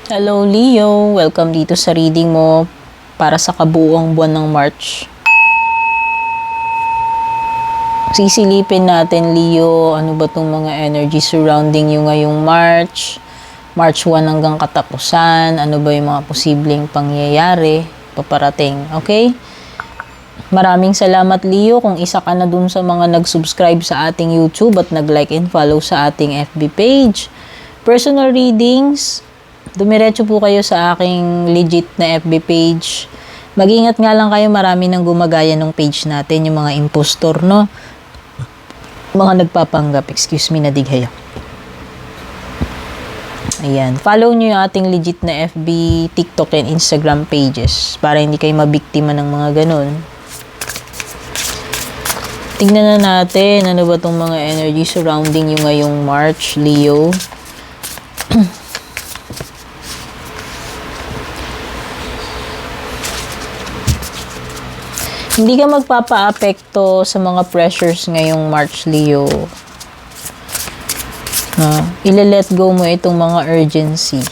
Hello Leo, welcome dito sa reading mo para sa kabuuang buwan ng March. Sisilipin natin Leo, ano ba tong mga energy surrounding you ngayong March 1 hanggang katapusan, ano ba yung mga posibleng pangyayari paparating, okay? Maraming salamat Leo kung isa ka na dun sa mga nag-subscribe sa ating YouTube at nag-like and follow sa ating FB page. Personal readings, dumiretso po kayo sa aking legit na FB page. Mag-ingat nga lang kayo, marami nang gumagaya ng page natin, yung mga impostor, no? Mga nagpapanggap, excuse me, nadighay ako. Ayan, follow nyo yung ating legit na FB, TikTok, and Instagram pages para hindi kayo mabiktima ng mga ganun. Tingnan na natin, ano ba tong mga energy surrounding yung ngayong March, Leo. Hindi ka magpapa-apekto sa mga pressures ngayong March, Leo. Ile-let go mo itong mga urgency.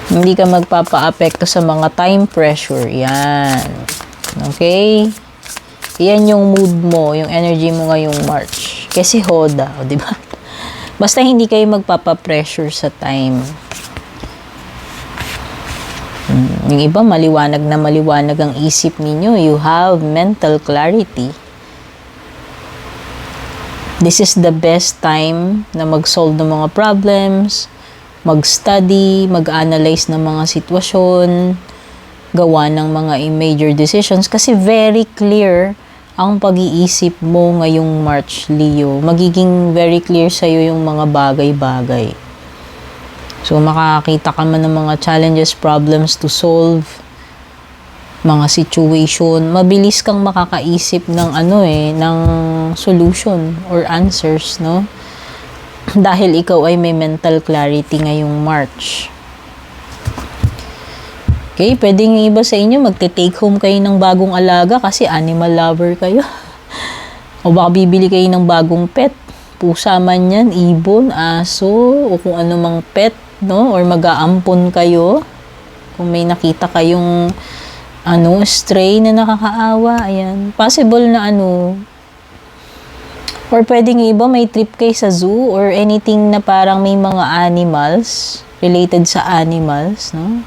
Hindi ka magpapa-apekto sa mga time pressure. Yan. Okay? Yan yung mood mo, yung energy mo ngayong March. Kasi Hoda, o diba? Basta hindi kayo magpapa-pressure sa time. Yung iba, maliwanag na maliwanag ang isip ninyo. You have mental clarity. This is the best time na mag-solve ng mga problems, mag-study, mag-analyze ng mga sitwasyon, gawa ng mga major decisions. Kasi very clear ang pag-iisip mo ngayong March, Leo. Magiging very clear sa'yo yung mga bagay-bagay. So, makakita ka man ng mga challenges, problems to solve, mga situation. Mabilis kang makakaisip ng ng solution or answers, no? Dahil ikaw ay may mental clarity ngayong March. Okay, pwedeng iba sa inyo, magte-take home kayo ng bagong alaga kasi animal lover kayo. O baka bibili kayo ng bagong pet. Pusa man yan, ibon, aso, o kung ano mang pet, no? Or mag-aampon kayo kung may nakita kayong stray na nakakaawa, ayan. Possible na or pwedeng iba may trip kayo sa zoo or anything na parang may mga animals, related sa animals, no?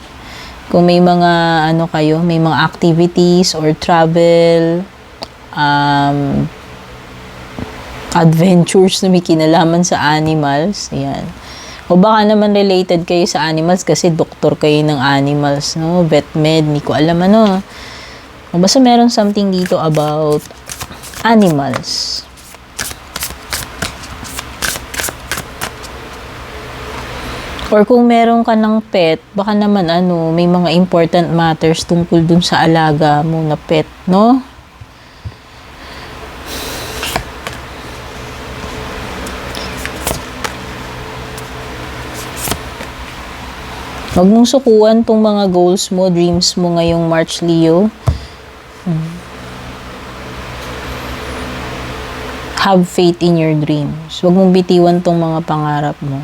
Kung may mga kayo, may mga activities or travel, adventures na may kinalaman sa animals, ayan. O baka naman related kayo sa animals kasi doktor kayo ng animals, no? Vet med, hindi ko alam O basta meron something dito about animals. Or kung meron ka ng pet, baka naman may mga important matters tungkol dun sa alaga mo na pet, no? Huwag mong sukuan tong mga goals mo, dreams mo ngayong March, Leo. Have faith in your dreams. Huwag mong bitiwan tong mga pangarap mo.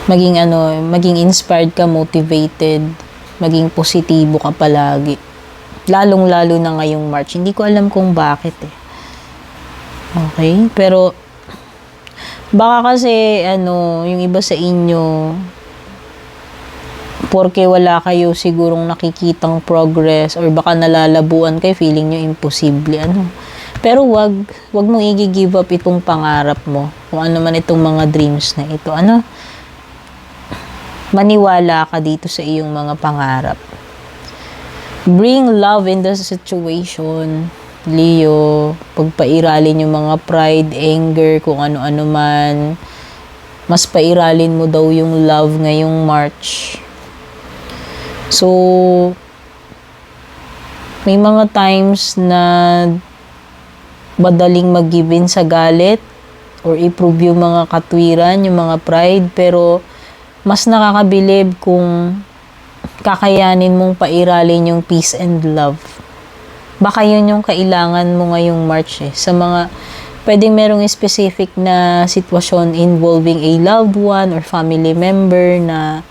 Maging inspired ka, motivated, maging positibo ka palagi. Lalong-lalo na ngayong March. Hindi ko alam kung bakit Okay? Pero, baka kasi, yung iba sa inyo, porque wala kayo sigurong nakikitang progress or baka nalalabuan kayo, feeling nyo imposible, Pero wag mong i-give up itong pangarap mo. Kung ano man itong mga dreams na ito, maniwala ka dito sa iyong mga pangarap. Bring love in the situation, Leo. Pagpairalin yung mga pride, anger, kung ano-ano man. Mas pairalin mo daw yung love ngayong March. So, may mga times na madaling mag-give in sa galit or i-prove yung mga katwiran, yung mga pride, pero mas nakakabilib kung kakayanin mong pairalin yung peace and love. Baka yun yung kailangan mo ngayong March Sa mga Pwedeng merong specific na sitwasyon involving a loved one or family member na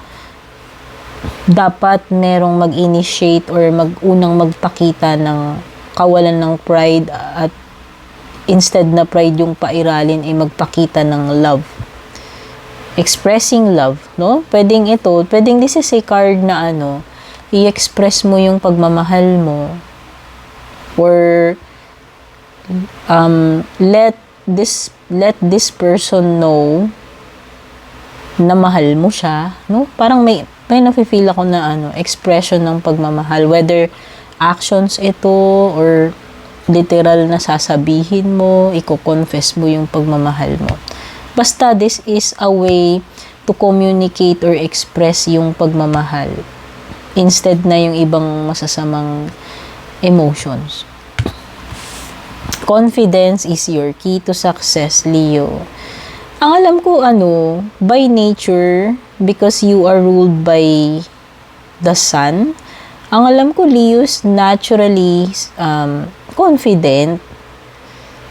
dapat merong mag-initiate or unang magpakita ng kawalan ng pride at instead na pride yung pairalin ay magpakita ng love. Expressing love, no? Pwedeng this is a card na i-express mo yung pagmamahal mo or let this person know na mahal mo siya, no? Parang may nafe-feel ako na expression ng pagmamahal, whether actions ito or literal na sasabihin mo, iko-confess mo yung pagmamahal mo. Basta this is a way to communicate or express yung pagmamahal instead na yung ibang masasamang emotions. Confidence is your key to success, Leo. Ang alam ko by nature, because you are ruled by the sun, ang alam ko, Leo is naturally confident.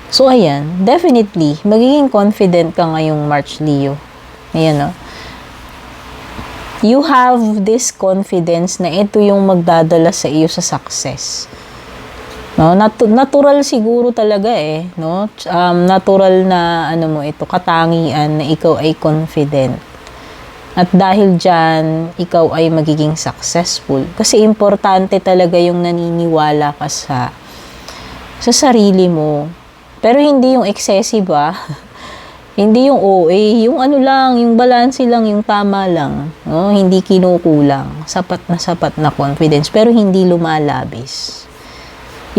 So, ayan, definitely, magiging confident ka ngayong March, Leo. Ayan, you have this confidence na ito yung magdadala sa iyo sa success. No, natural siguro talaga no? Natural na katangian na ikaw ay confident. At dahil diyan, ikaw ay magiging successful. Kasi importante talaga yung naniniwala ka sa sarili mo. Pero hindi yung excessive Hindi yung OA, yung lang, yung balance lang, yung tama lang. No? Hindi kinukulang. Sapat na confidence. Pero hindi lumalabis.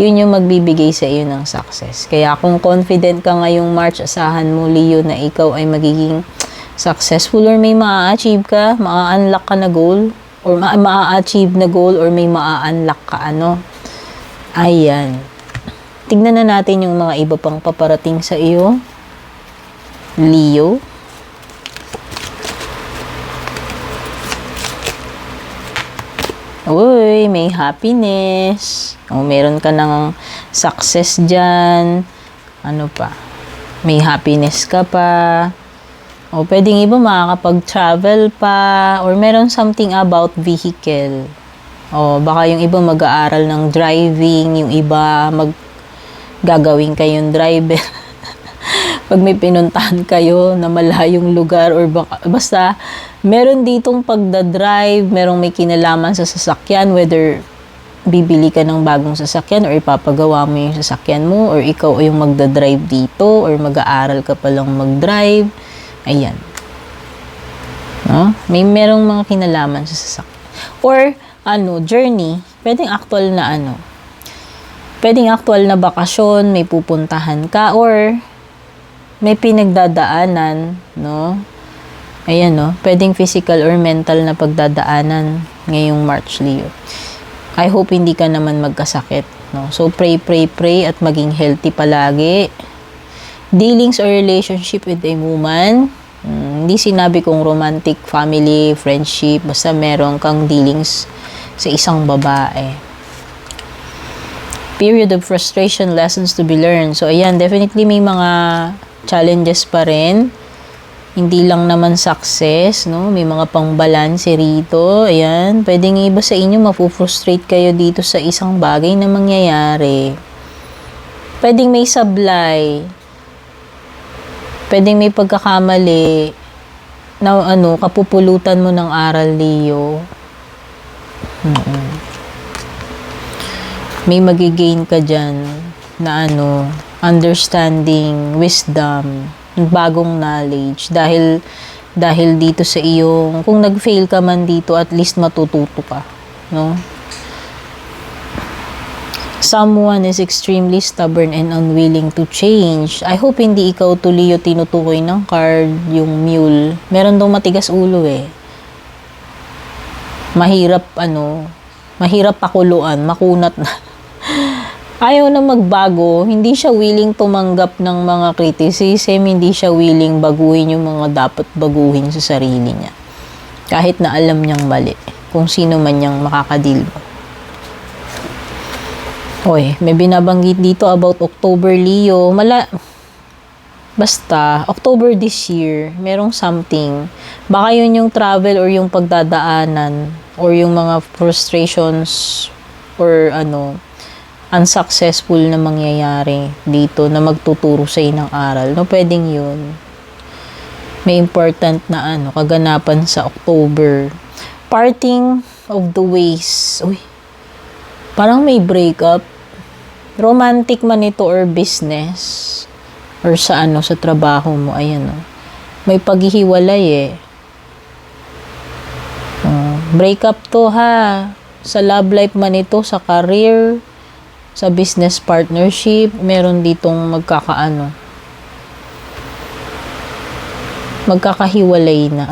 Yun yung magbibigay sa iyo ng success. Kaya kung confident ka ngayong March, asahan mo, Leo, na ikaw ay magiging successful or may maa-achieve ka, maa-unlock ka na goal, or maa-achieve na goal, or may maa-unlock ka Ayan. Tignan na natin yung mga iba pang paparating sa iyo, Leo. Uy, may happiness. Meron ka ng success dyan. Ano pa? May happiness ka pa. Pwedeng iba makakapag-travel pa. Or meron something about vehicle. Baka yung iba mag-aaral ng driving. Yung iba gagawin kayong driver. Pag may pinuntahan kayo na malayong lugar or basta meron ditong pagdadrive, merong may kinalaman sa sasakyan, whether bibili ka ng bagong sasakyan or ipapagawa mo yung sasakyan mo or ikaw yung magdadrive dito or mag-aaral ka palang mag-drive. Ayan. No? Merong mga kinalaman sa sasakyan. Or journey, pwedeng actual na pwedeng actual na bakasyon, may pupuntahan ka or may pinagdadaanan, no? Ayan, no? Pwedeng physical or mental na pagdadaanan ngayong March, Leo. I hope hindi ka naman magkasakit, no? So, pray at maging healthy palagi. Dealings or relationship with a woman. Hindi sinabi kong romantic, family, friendship. Basta meron kang dealings sa isang babae. Period of frustration, lessons to be learned. So, ayan, definitely may mga challenges pa rin. Hindi lang naman success, no? May mga pang-balanse rito. Ayan, pwedeng iba sa inyo mapu-frustrate kayo dito sa isang bagay na mangyayari. Pwedeng may sablay. Pwedeng may pagkakamali na kapupulutan mo ng aral, Leo. May magigain ka dyan na understanding, wisdom, bagong knowledge dahil dito sa iyong kung nag-fail ka man dito, at least matututo ka, no? Someone is extremely stubborn and unwilling to change. I hope hindi ikaw to, Leo, tinutukoy ng card, yung mule. Meron daw matigas ulo mahirap pakuluan, makunat na. Ayaw na magbago, hindi siya willing tumanggap ng mga criticism, hindi siya willing baguhin yung mga dapat baguhin sa sarili niya. Kahit na alam niyang mali, kung sino man niyang makakadil mo. May binabanggit dito about October, Leo. Basta, October this year, merong something. Baka yun yung travel or yung pagdadaanan or yung mga frustrations or unsuccessful na mangyayari dito na magtuturo sa ng aral. No, pwedeng yun. May important na kaganapan sa October. Parting of the ways. Uy, parang may breakup. Romantic man ito or business. Or sa sa trabaho mo, ayan may paghihiwalay break up to ha, sa love life man ito, sa career, sa business partnership, meron ditong magkakahiwalay na,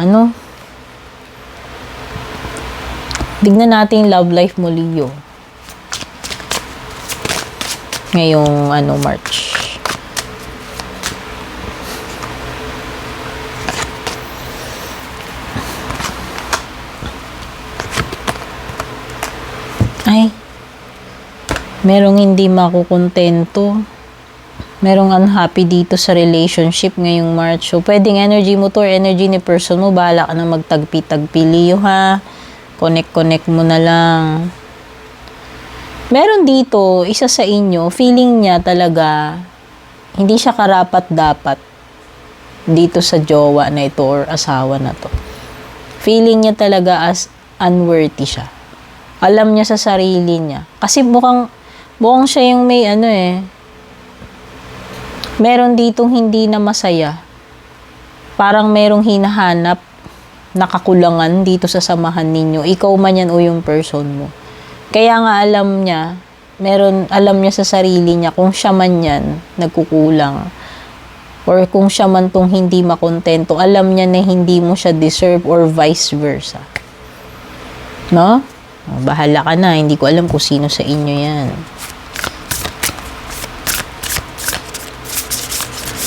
tignan natin love life mo, Leo, ngayong March. Ay, merong hindi makukontento. Merong unhappy dito sa relationship ngayong March. So, pwedeng energy mo to or energy ni person mo. Bahala ka na magtagpi-tagpi, Leo, ha. Connect mo na lang. Meron dito, isa sa inyo, feeling niya talaga, hindi siya karapat-dapat dito sa jowa na ito or asawa na to. Feeling niya talaga as unworthy siya. Alam niya sa sarili niya. Kasi mukhang siya yung may meron ditong hindi na masaya. Parang merong hinahanap na kakulangan dito sa samahan ninyo. Ikaw man yan o yung person mo. Kaya nga alam niya sa sarili niya kung siya man yan nagkukulang. Or kung siya man tong hindi makontento, alam niya na hindi mo siya deserve or vice versa. No? Bahala ka na. Hindi ko alam kung sino sa inyo yan.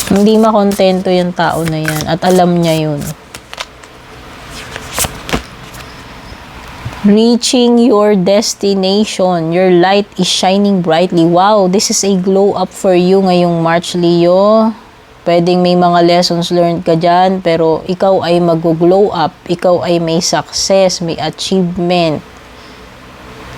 Hindi makontento yung tao na yan. At alam niya yun. Reaching your destination. Your light is shining brightly. Wow, this is a glow up for you ngayong March, Leo. Pwedeng may mga lessons learned ka dyan. Pero ikaw ay mag-glow up. Ikaw ay may success, may achievement.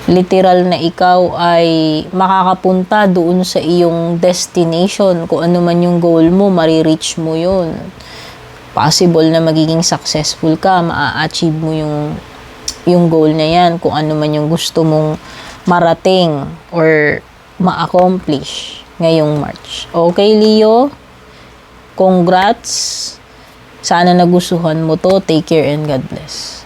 Literal na ikaw ay makakapunta doon sa iyong destination. Kung ano man yung goal mo, marireach mo yun. Possible na magiging successful ka, maa-achieve mo yung goal na yan. Kung ano man yung gusto mong marating or ma-accomplish ngayong March. Okay, Leo? Congrats! Sana nagustuhan mo to. Take care and God bless.